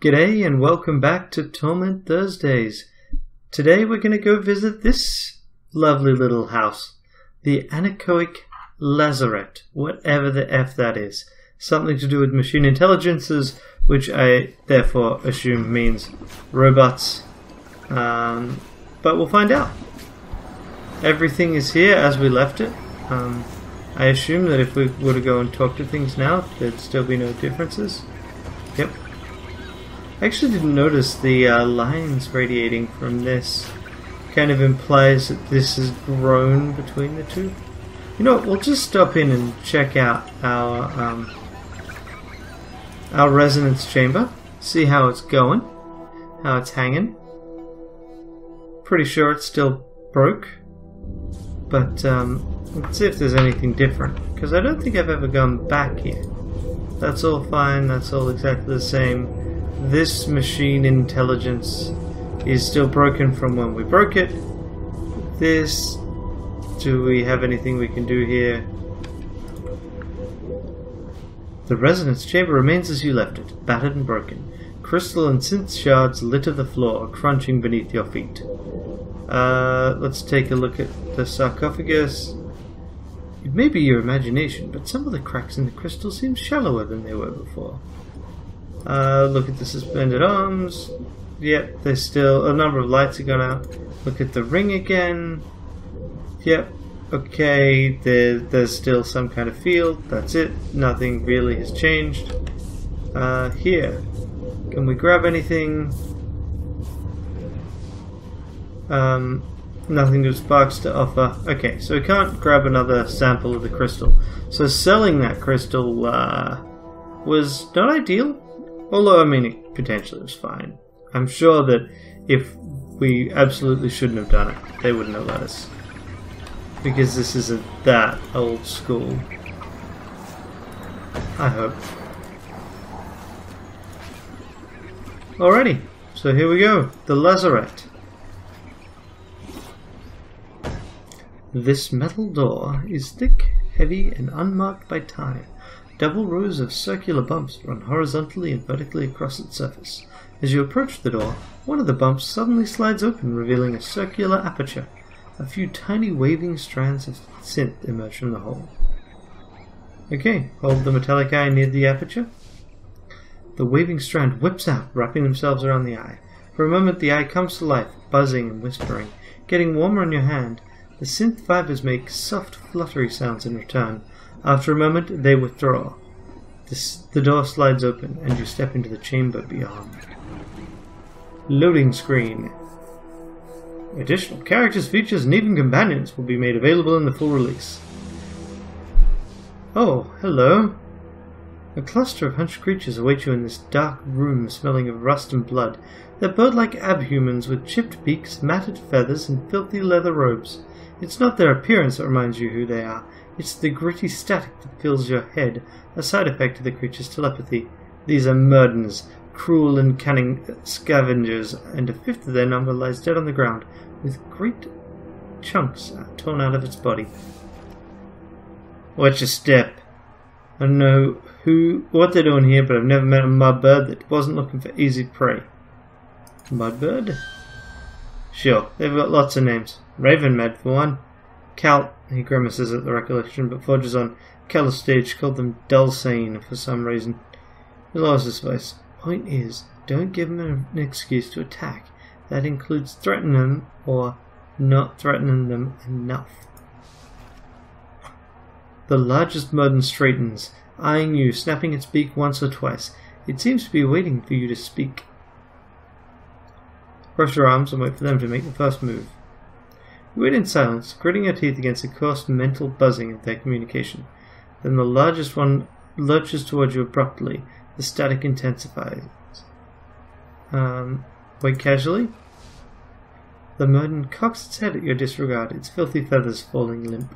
G'day and welcome back to Torment Thursdays. Today we're going to go visit this lovely little house, the Anechoic Lazaret, whatever the F that is. Something to do with machine intelligences, which I therefore assume means robots. But we'll find out. Everything is here as we left it. I assume that if we were to go and talk to things now, there'd still be no differences. Yep. I actually didn't notice the lines radiating from this. Kind of implies that this has grown between the two. You know what, we'll just stop in and check out our resonance chamber. See how it's going. How it's hanging. Pretty sure it's still broke. But let's see if there's anything different. Because I don't think I've ever gone back here. That's all fine, that's all exactly the same. This machine intelligence is still broken from when we broke it. This... do we have anything we can do here? The resonance chamber remains as you left it, battered and broken. Crystal and synth shards litter the floor, crunching beneath your feet. Let's take a look at the sarcophagus. It may be your imagination, but some of the cracks in the crystal seem shallower than they were before. Look at the suspended arms. Yep, there's still a number of lights have gone out. Look at the ring again. Yep, okay, there's still some kind of field. That's it. Nothing really has changed. Here. Can we grab anything? Nothing but sparks to offer. Okay, so we can't grab another sample of the crystal. So selling that crystal was not ideal. Although, I mean, it potentially was fine. I'm sure that if we absolutely shouldn't have done it, they wouldn't have let us. Because this isn't that old school. I hope. Alrighty, so here we go. The Lazaret. This metal door is thick, heavy, and unmarked by time. Double rows of circular bumps run horizontally and vertically across its surface. As you approach the door, one of the bumps suddenly slides open, revealing a circular aperture. A few tiny waving strands of synth emerge from the hole. Okay, hold the metallic eye near the aperture. The waving strand whips out, wrapping themselves around the eye. For a moment the eye comes to life, buzzing and whispering. Getting warmer on your hand, the synth fibers make soft, fluttery sounds in return. After a moment, they withdraw. The door slides open, and you step into the chamber beyond. Loading screen. Additional characters, features, and even companions will be made available in the full release. Oh, hello. A cluster of hunched creatures await you in this dark room smelling of rust and blood. They're bird-like abhumans with chipped beaks, matted feathers, and filthy leather robes. It's not their appearance that reminds you who they are. It's the gritty static that fills your head, a side effect of the creature's telepathy. These are Murdens, cruel and cunning scavengers, and a fifth of their number lies dead on the ground, with great chunks torn out of its body. Watch your step. I don't know what they're doing here, but I've never met a mudbird that wasn't looking for easy prey. Mudbird? Sure, they've got lots of names. Ravenmed, for one. Cal, he grimaces at the recollection, but forges on. Calostage called them Dulcine for some reason. He lowers his voice. Point is, don't give them an excuse to attack. That includes threatening them or not threatening them enough. The largest Murden straightens, eyeing you, snapping its beak once or twice. It seems to be waiting for you to speak. Cross your arms and wait for them to make the first move. You wait in silence, gritting your teeth against the coarse mental buzzing of their communication. Then the largest one lurches towards you abruptly. The static intensifies. Wait casually. The Murden cocks its head at your disregard, its filthy feathers falling limp.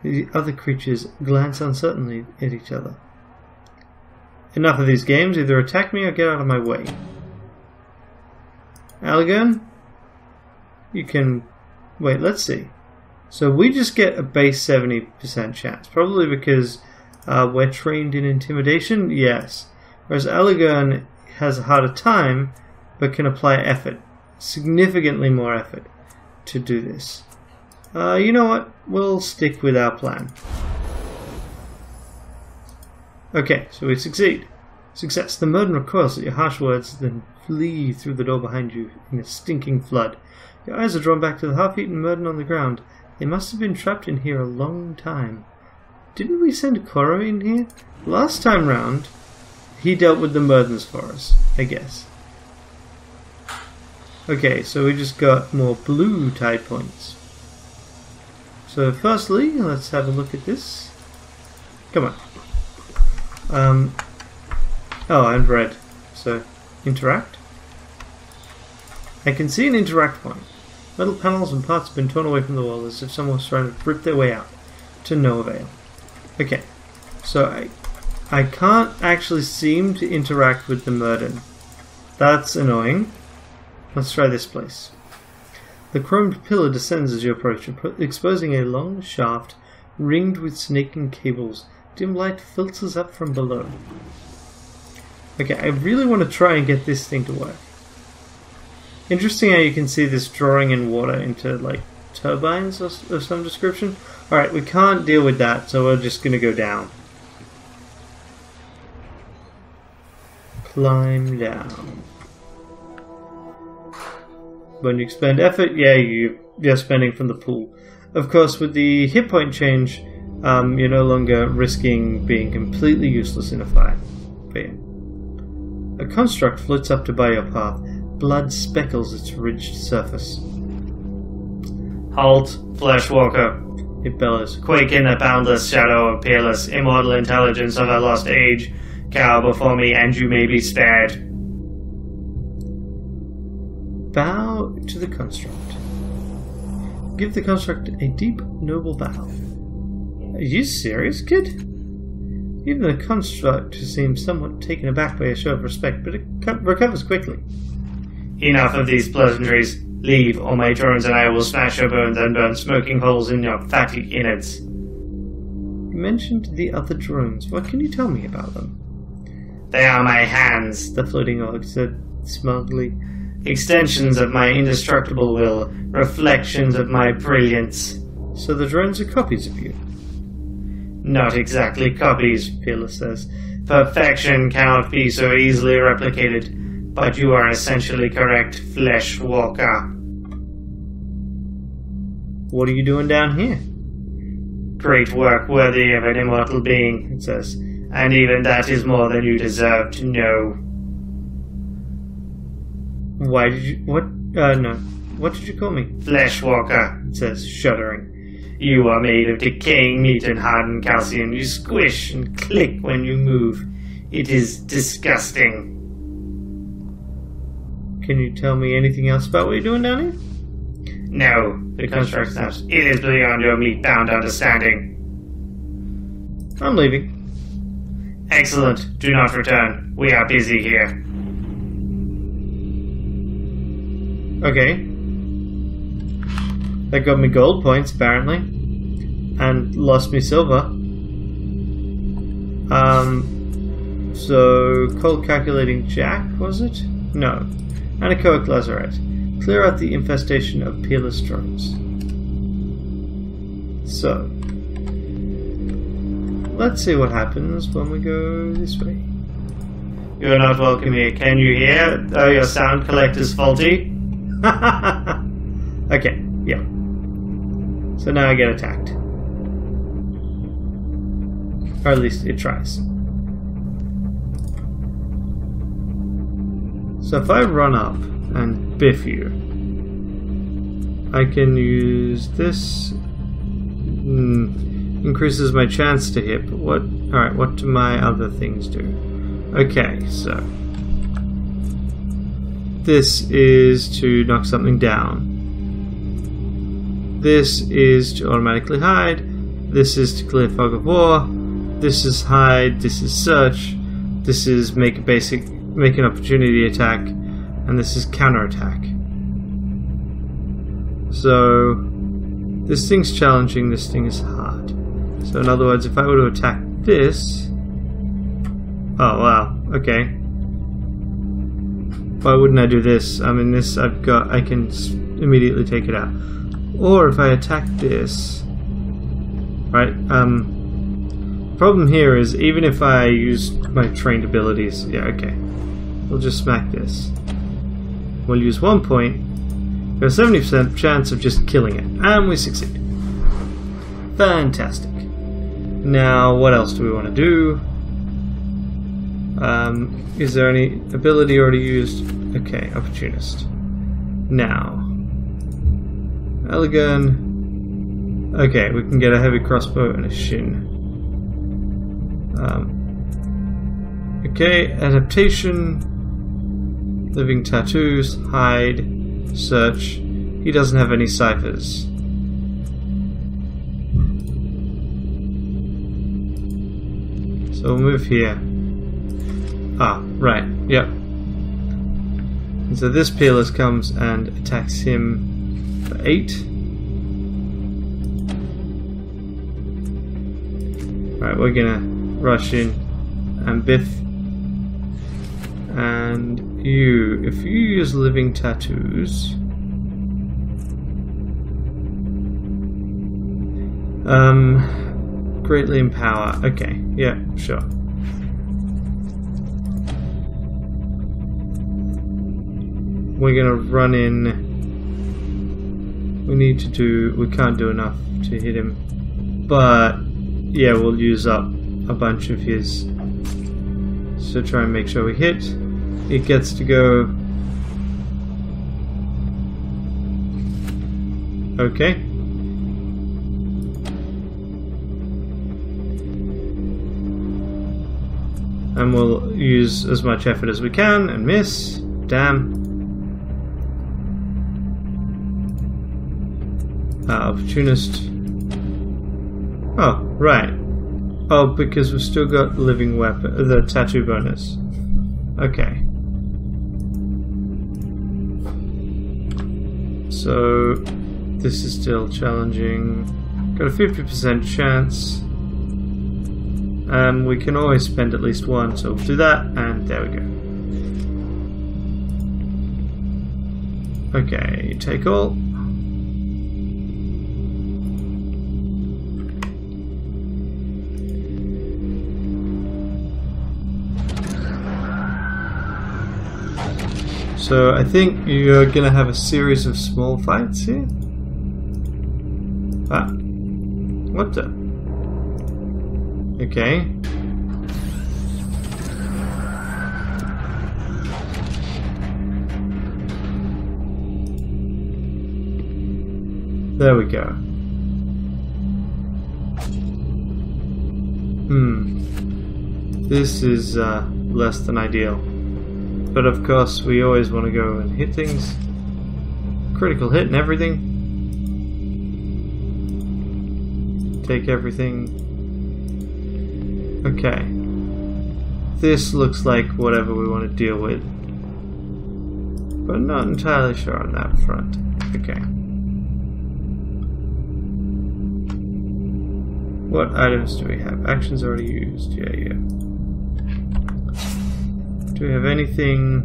The other creatures glance uncertainly at each other. Enough of these games, either attack me or get out of my way. Alligan? You can... wait, let's see. So we just get a base 70% chance. Probably because we're trained in intimidation? Yes. whereas Aligarn has a harder time, but can apply effort, significantly more effort, to do this. You know what? We'll stick with our plan. Okay, so we succeed. Success. The Murden recoils at your harsh words, then flee through the door behind you in a stinking flood. Your eyes are drawn back to the half-eaten Murden on the ground. They must have been trapped in here a long time. Didn't we send Koro in here? Last time round, he dealt with the Murdens for us, I guess. Okay, so we just got more blue tide points. So firstly, let's have a look at this. Come on. Oh, and red. So, interact. I can see an interact point. Metal panels and parts have been torn away from the wall as if someone was trying to rip their way out. To no avail. Okay, so I can't actually seem to interact with the Murden. That's annoying. Let's try this place. The chromed pillar descends as you approach, exposing a long shaft ringed with snaking cables. Dim light filters up from below. Okay, I really want to try and get this thing to work. Interesting how you can see this drawing in water into, like, turbines of some description. Alright, we can't deal with that, so we're just going to go down. Climb down. When you expend effort, yeah, you're spending from the pool. Of course, with the hit point change, you're no longer risking being completely useless in a fight. But yeah. A construct floats up to bar your path. Blood speckles its ridged surface. Halt, Fleshwalker. It bellows. Quake in the boundless shadow of peerless, immortal intelligence of a lost age. Cower before me, and you may be spared. Bow to the construct. Give the construct a deep, noble bow. Are you serious, kid? Even the construct seems somewhat taken aback by a show of respect, but it recovers quickly. Enough of these pleasantries. Leave, or my drones and I will smash your bones and burn smoking holes in your fatty innards. You mentioned the other drones. What can you tell me about them? They are my hands, the floating orc said smugly. Extensions of my indestructible will, reflections of my brilliance. So the drones are copies of you? Not exactly copies, Peerless says. Perfection cannot be so easily replicated, but you are essentially correct, Fleshwalker. What are you doing down here? Great work worthy of an immortal being, it says, and even that is more than you deserve to know. Why did you... no. What did you call me? Fleshwalker, it says, shuddering. You are made of decaying meat and hardened calcium. You squish and click when you move. It is disgusting. Can you tell me anything else about what you're doing down here? No, the construct snaps. It is beyond your meat-bound understanding. I'm leaving. Excellent. Do not return. We are busy here. Okay. That got me gold points, apparently. And lost me silver. So, cold calculating Jack, was it? No. Anechoic Lazarette. Clear out the infestation of peerless drones. So, let's see what happens when we go this way. You're not welcome here. Can you hear? Oh, your sound collector's faulty. Okay, yeah. So now I get attacked. Or at least it tries. So if I run up and biff you, I can use this. Increases my chance to hit, but what... Alright, what do my other things do? Okay, so... This is to knock something down. This is to automatically hide. This is to clear fog of war. This is hide. This is search. This is make an opportunity attack. And this is counterattack. So this thing's challenging, this thing is hard. So in other words, if I were to attack this... Oh wow, Okay. Why wouldn't I do this? I mean, this I can immediately take it out. Or if I attack this, right? Problem here is even if I use my trained abilities, yeah, okay. We'll just smack this. We'll use 1 point. We have a 70% chance of just killing it, and we succeed. Fantastic. Now, what else do we want to do? Is there any ability already used? Okay, Opportunist. Now, Elegant. Okay, we can get a heavy crossbow and a shin. Okay, Adaptation. Living Tattoos. Hide. Search. He doesn't have any ciphers. So we'll move here. Ah, right, yep. And so this Peerless comes and attacks him for 8. Right, we're gonna rush in and biff. And you, if you use Living Tattoos, greatly empower. Okay, yeah, sure. We're gonna run in. We can't do enough to hit him, but yeah, we'll use up a bunch of his. So try and make sure we hit. It gets to go. Okay. And we'll use as much effort as we can and miss. Damn. Opportunist. Oh, right. Oh, because we've still got living weapon, the tattoo bonus. Okay. So, this is still challenging. Got a 50% chance. We can always spend at least 1, so we'll do that, and there we go. Okay, take all. So I think you're gonna have a series of small fights here. Ah. What the? Okay. There we go. This is less than ideal. But of course, we always want to go and hit things. Critical hit and everything. Take everything. Okay. This looks like whatever we want to deal with. But I'm not entirely sure on that front. Okay. What items do we have? Actions already used. Yeah. Do we have anything?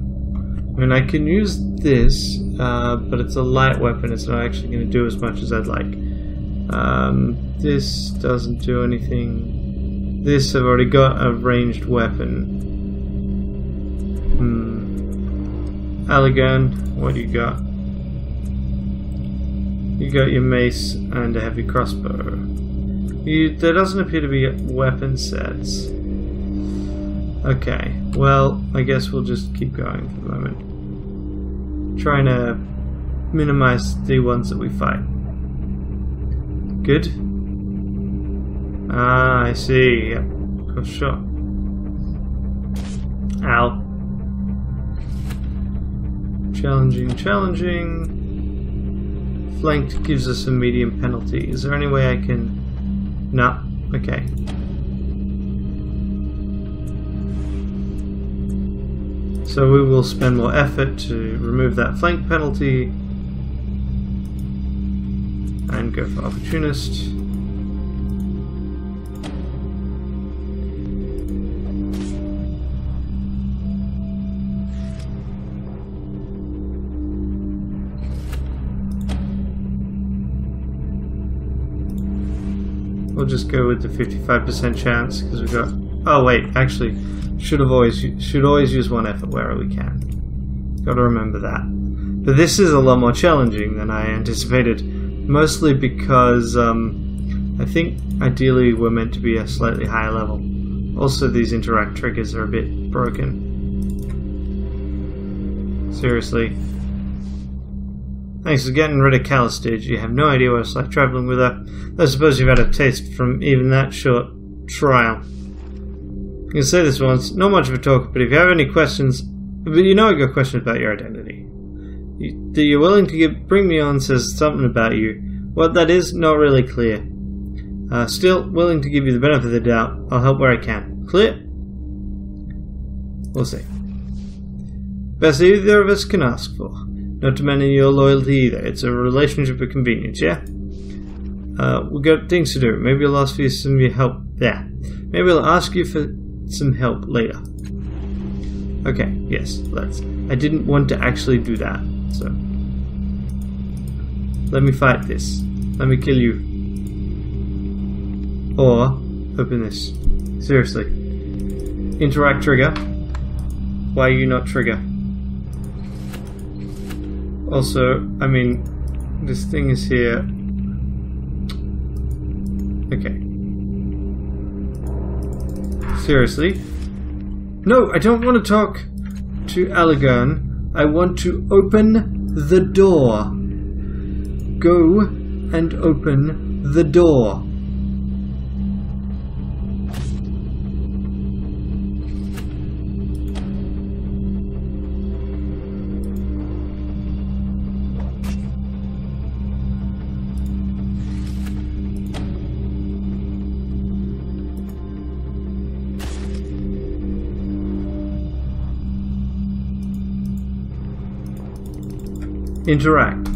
I mean, I can use this, but it's a light weapon. It's not actually going to do as much as I'd like. This doesn't do anything. This, I've already got a ranged weapon. Aligan, what do you got? You got your mace and a heavy crossbow. There doesn't appear to be weapon sets. Okay, well, I guess we'll just keep going for the moment. Trying to minimize the ones that we fight. Good. Ah, I see. Yep. Oh, sure. Ow. Challenging. Flanked gives us a medium penalty. Is there any way I can... No. Okay. So we will spend more effort to remove that flank penalty and go for Opportunist. we'll just go with the 55% chance because we've got. Oh wait, actually, should always use one effort wherever we can. Got to remember that. But this is a lot more challenging than I anticipated, mostly because I think ideally we're meant to be a slightly higher level. Also, these interact triggers are a bit broken. Seriously. Thanks for getting rid of Calistage. You have no idea what it's like traveling with her. I suppose you've had a taste from even that short trial. I can say this once, not much of a talk, but if you have any questions, but you know I got questions about your identity. That you're willing to bring me on says something about you. What that is, not really clear. Still, willing to give you the benefit of the doubt. I'll help where I can. Clear? We'll see. Best either of us can ask for. Not to mention your loyalty either. It's a relationship of convenience, yeah? We've got things to do. Maybe I'll ask for some help. Yeah. Maybe I'll ask you for some help later. Okay, yes, let's. I didn't want to actually do that, so. Let me fight this. Let me kill you. Or, open this. Seriously. Interact trigger. Why are you not trigger? Also, I mean, this thing is here. Okay. Seriously? No, I don't want to talk to Aligan. I want to open the door. Go and open the door. Interact.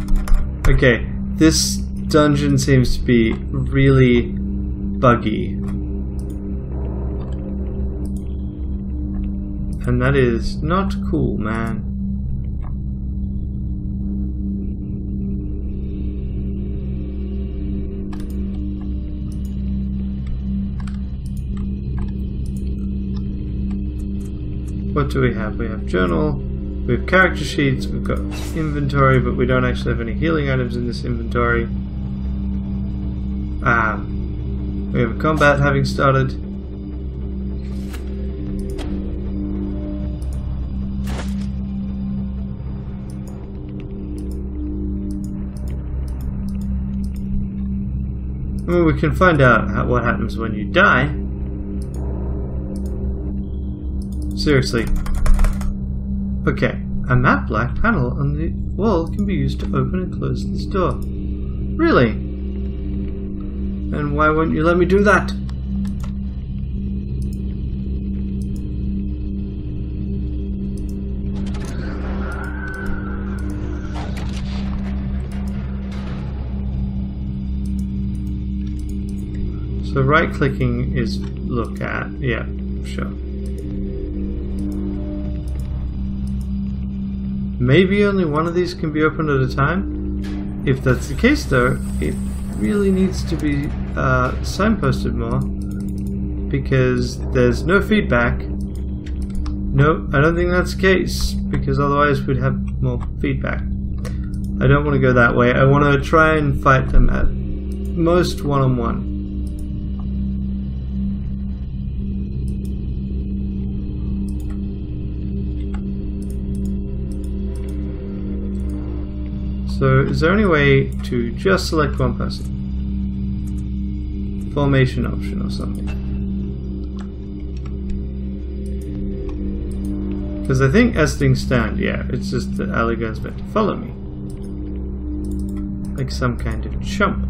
Okay, this dungeon seems to be really buggy. And that is not cool, man. What do we have? We have journal. We have character sheets, we've got inventory, but we don't actually have any healing items in this inventory. We have combat having started. Well, we can find out what happens when you die. Seriously. Okay, a matte black panel on the wall can be used to open and close this door. Really? And why won't you let me do that? So right clicking is look at, yeah, sure. Maybe only one of these can be opened at a time. If that's the case though, it really needs to be signposted more, because there's no feedback. No, I don't think that's the case, because otherwise we'd have more feedback. I don't want to go that way. I want to try and fight them at most one-on-one. So, is there any way to just select one person? Formation option or something. Because I think as things stand, yeah, it's just that Aligan's meant to follow me. Like some kind of chump.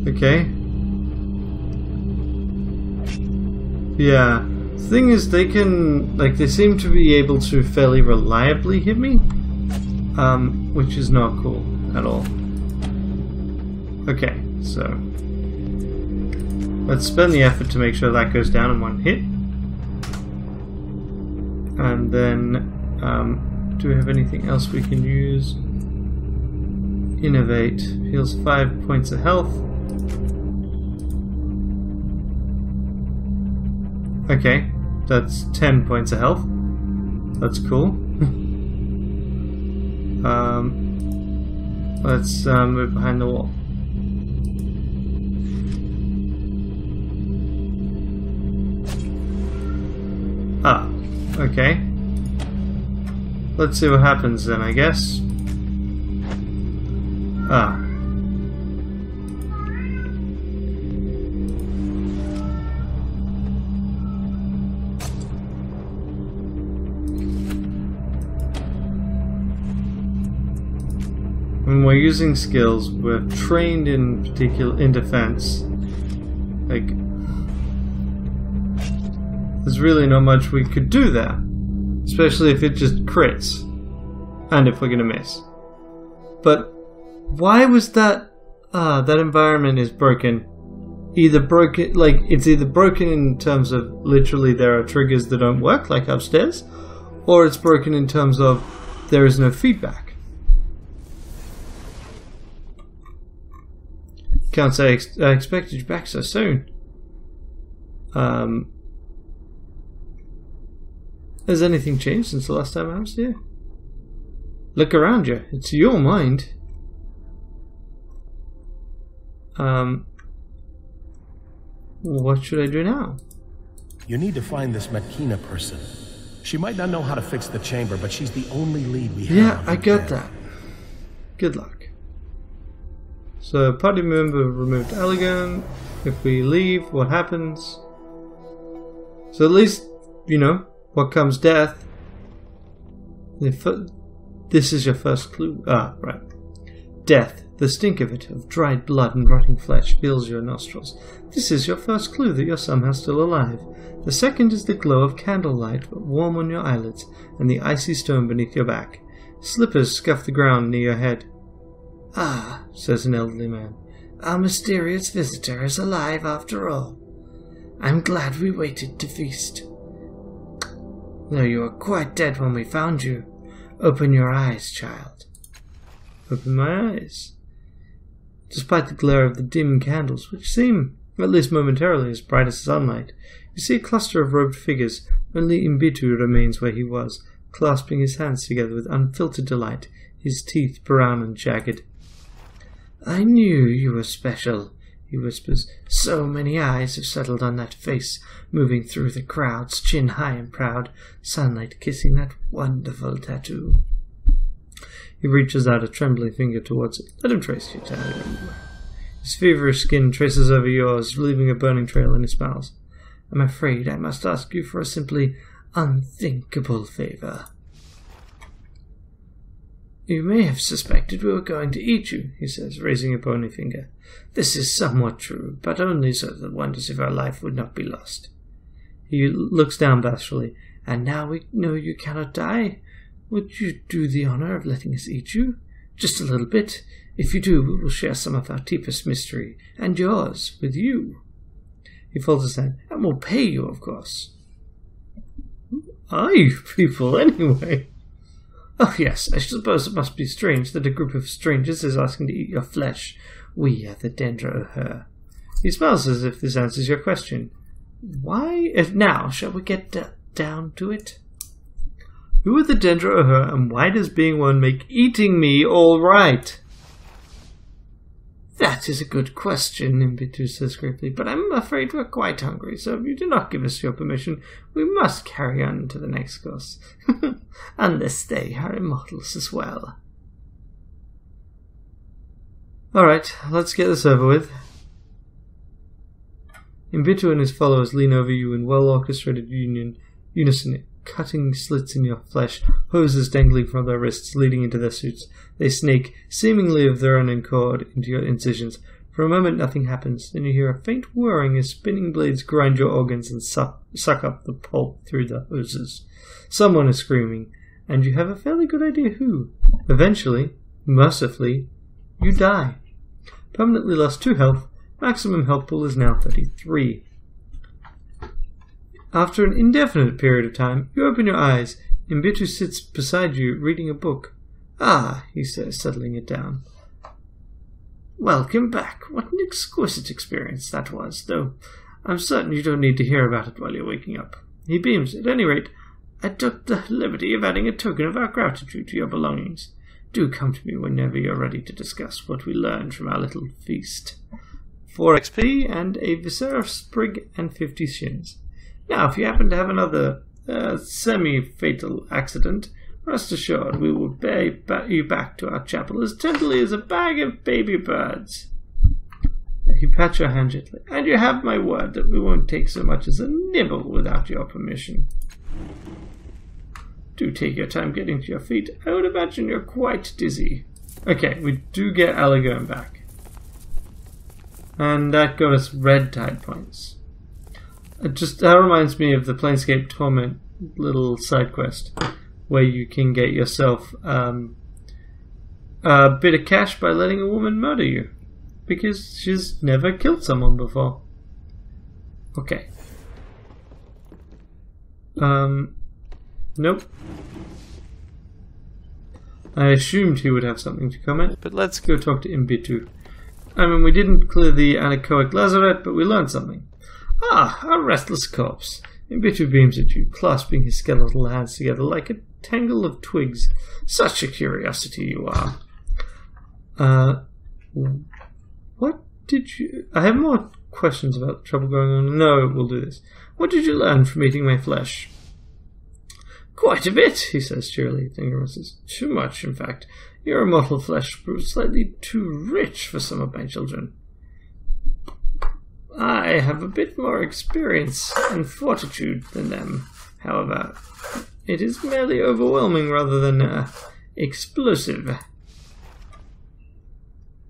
Okay. Yeah. The thing is, they can, like, they seem to be able to fairly reliably hit me. which is not cool at all. Okay, so let's spend the effort to make sure that goes down in one hit. And then, do we have anything else we can use? Innovate. Heals 5 points of health. Okay, that's 10 points of health. That's cool. Let's move behind the wall. Ah, okay. Let's see what happens then, I guess. Ah. When we're using skills, we're trained in defense. Like, there's really not much we could do there, especially if it just crits, and if we're gonna miss. But why was that? That environment is broken. Either broken, like it's either broken in terms of literally there are triggers that don't work, like upstairs, or it's broken in terms of there is no feedback. Can't say I expected you back so soon. Has anything changed since the last time I was here? Look around you. It's your mind. What should I do now? You need to find this Makina person. She might not know how to fix the chamber, but she's the only lead we have. Yeah, I got that. Good luck. So, party member removed Allegan. If we leave, what happens? So at least, you know, what comes death. This is your first clue. Ah, right. Death. The stink of it, of dried blood and rotting flesh, fills your nostrils. This is your first clue that you're somehow still alive. The second is the glow of candlelight, warm on your eyelids, and the icy stone beneath your back. Slippers scuff the ground near your head. Ah, says an elderly man. Our mysterious visitor is alive after all. I'm glad we waited to feast. Though you were quite dead when we found you. Open your eyes, child. Open my eyes. Despite the glare of the dim candles, which seem, at least momentarily, as bright as sunlight, you see a cluster of robed figures. Only Imbitu remains where he was, clasping his hands together with unfiltered delight, his teeth brown and jagged. I knew you were special, he whispers. So many eyes have settled on that face, moving through the crowds, chin high and proud, sunlight kissing that wonderful tattoo. He reaches out a trembling finger towards it. Let him trace you, tiny remember. His feverish skin traces over yours, leaving a burning trail in his smiles. I'm afraid I must ask you for a simply unthinkable favor. You may have suspected we were going to eat you, he says, raising a bony finger. This is somewhat true, but only so that wonders of our life would not be lost. He looks down bashfully. And now we know you cannot die. Would you do the honor of letting us eat you? Just a little bit. If you do, we will share some of our deepest mystery, and yours, with you. He folds his hand. And we'll pay you, of course. Who are you people, anyway? Oh yes, I suppose it must be strange that a group of strangers is asking to eat your flesh. We are the Dendro-Her. He smiles as if this answers your question. Why? If now, shall we get down to it? Who are the Dendro-Her, and why does being one make eating me all right? That is a good question, Imbitu says gravely, but I'm afraid we're quite hungry, so if you do not give us your permission, we must carry on to the next course. Unless they are immortals as well. Alright, let's get this over with. Imbitu and his followers lean over you in well-orchestrated unison, cutting slits in your flesh, hoses dangling from their wrists leading into their suits. They snake, seemingly of their own accord, into your incisions. For a moment nothing happens, then you hear a faint whirring as spinning blades grind your organs and suck up the pulp through the hoses. Someone is screaming, and you have a fairly good idea who. Eventually, mercifully, you die. Permanently lost 2 health. Maximum health pool is now 33. After an indefinite period of time, you open your eyes. Imbitu sits beside you, reading a book. Ah, he says, settling it down. Welcome back. What an exquisite experience that was, though I'm certain you don't need to hear about it while you're waking up. He beams. At any rate, I took the liberty of adding a token of our gratitude to your belongings. Do come to me whenever you're ready to discuss what we learned from our little feast. 4 XP and a Viscera Sprig and 50 shins. Now, if you happen to have another semi-fatal accident, rest assured we will bear you back to our chapel as tenderly as a bag of baby birds. He pats your hand gently. And you have my word that we won't take so much as a nibble without your permission. Do take your time getting to your feet. I would imagine you're quite dizzy. Okay, we do get Alagon back. And that got us red tide points. That reminds me of the Planescape Torment little side quest, where you can get yourself a bit of cash by letting a woman murder you, because she's never killed someone before. Okay. Nope. I assumed he would have something to comment, but let's go talk to Imbitu. I mean, we didn't clear the Anechoic lazaret, but we learned something. Ah, a restless corpse. Imbitu beams at you, clasping his skeletal hands together like a tangle of twigs. Such a curiosity you are. What did you... I have more questions about the trouble going on. No, we'll do this. What did you learn from eating my flesh? Quite a bit, he says cheerily. Too much, in fact. Your immortal flesh proves slightly too rich for some of my children. I have a bit more experience and fortitude than them, however. It is merely overwhelming rather than explosive.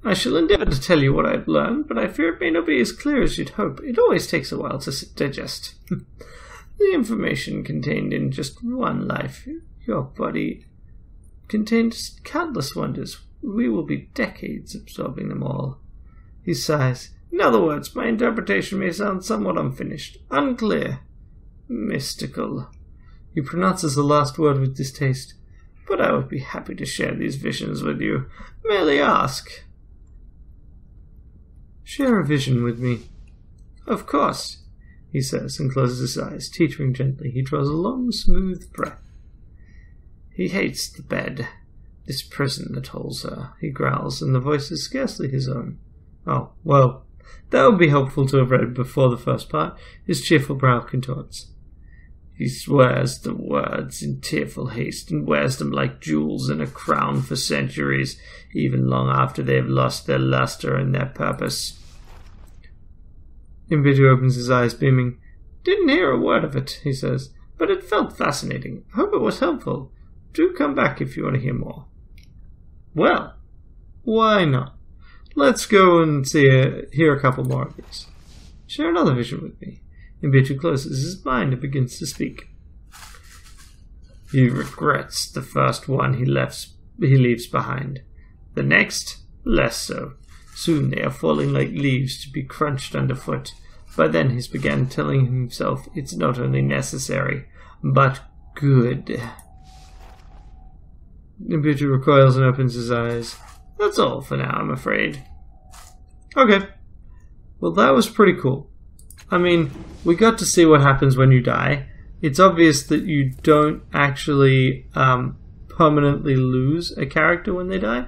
I shall endeavour to tell you what I have learned, but I fear it may not be as clear as you'd hope. It always takes a while to digest. The information contained in just one life, your body, contains countless wonders. We will be decades absorbing them all. He sighs. In other words, my interpretation may sound somewhat unfinished, unclear, mystical. He pronounces the last word with distaste. But I would be happy to share these visions with you. Merely ask. Share a vision with me. Of course, he says, and closes his eyes. Teetering gently, he draws a long, smooth breath. He hates the bed, this prison that holds her, he growls, and the voice is scarcely his own. Oh, well, that would be helpful to have read before the first part. His cheerful brow contorts. He swears the words in tearful haste, and wears them like jewels in a crown for centuries, even long after they have lost their luster and their purpose. Imbitu opens his eyes, beaming. Didn't hear a word of it, he says, but it felt fascinating. Hope it was helpful. Do come back if you want to hear more. Well, why not? Let's go and hear a couple more of these. Share another vision with me. Imbitu closes his mind and begins to speak. He regrets the first one he leaves behind. The next, less so. Soon they are falling like leaves to be crunched underfoot. By then he's began telling himself it's not only necessary, but good. Imbitu recoils and opens his eyes. That's all for now, I'm afraid. Okay. Well, that was pretty cool. I mean, we got to see what happens when you die. It's obvious that you don't actually permanently lose a character when they die,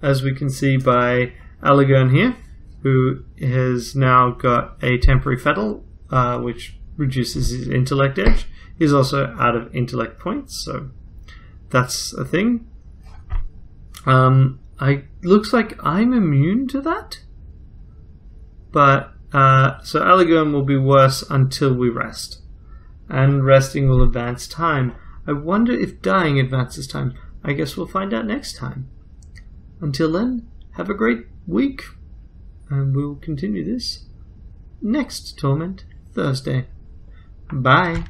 as we can see by Alagon here, who has now got a temporary fettle, which reduces his intellect edge. He's also out of intellect points, so that's a thing. Looks like I'm immune to that. But, so Alagon will be worse until we rest. And resting will advance time. I wonder if dying advances time. I guess we'll find out next time. Until then, have a great week. And we'll continue this next Torment Thursday. Bye.